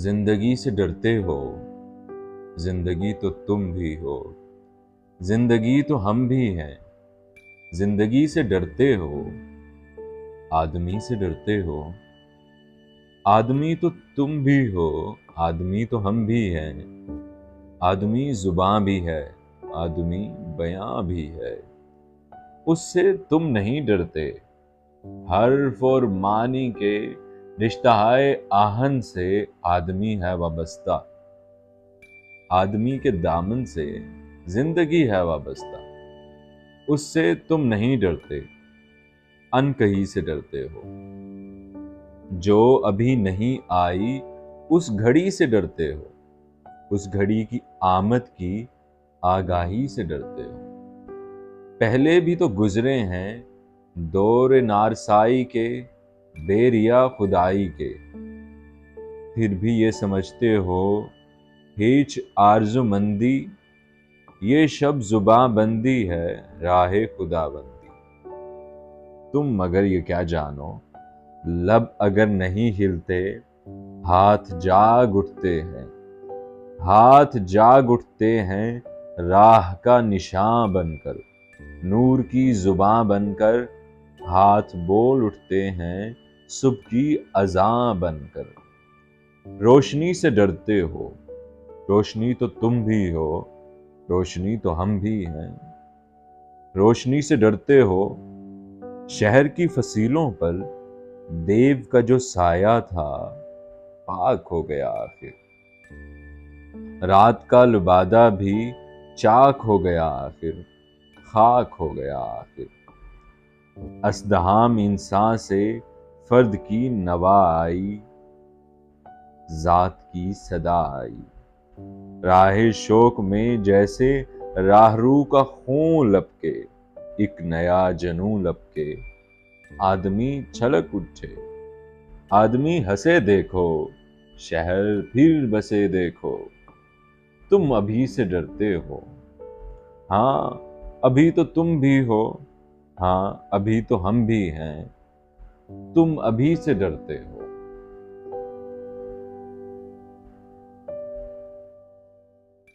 जिंदगी से डरते हो, जिंदगी तो तुम भी हो, जिंदगी तो हम भी हैं। जिंदगी से डरते हो, आदमी से डरते हो, आदमी तो तुम भी हो, आदमी तो हम भी हैं। आदमी जुबां भी है, आदमी बयां भी है। उससे तुम नहीं डरते, हर्फ और मानी के रिश्ताए आहन से आदमी है वाबस्ता। आदमी के दामन से जिंदगी है वाबस्ता। उससे तुम नहीं डरते, अनकही से डरते हो। जो अभी नहीं आई उस घड़ी से डरते हो, उस घड़ी की आमद की आगाही से डरते हो। पहले भी तो गुजरे हैं दौर नारसाई के, बेरिया खुदाई के। फिर भी ये समझते हो हिच आरज़ुमंदी, ये शब जुबां बंदी है राहे खुदाबंदी। तुम मगर ये क्या जानो, लब अगर नहीं हिलते हाथ जाग उठते हैं। हाथ जाग उठते हैं राह का निशान बनकर। नूर की जुबां बनकर हाथ बोल उठते हैं सुबह की अज़ां बनकर। रोशनी से डरते हो, रोशनी तो तुम भी हो, रोशनी तो हम भी हैं। रोशनी से डरते हो, शहर की फसीलों पर देव का जो साया था पाक हो गया आखिर। रात का लुबादा भी चाक हो गया आखिर, खाक हो गया आखिर। असदहाम इंसान से फर्द की नवा आई, जात की सदा आई। राहे शोक में जैसे राहरू का खून लपके, एक नया जनू लपके। आदमी छलक उठे, आदमी हंसे देखो, शहर फिर बसे देखो। तुम अभी से डरते हो, हाँ अभी तो तुम भी हो, हाँ अभी तो हम भी हैं। तुम अभी से डरते हो।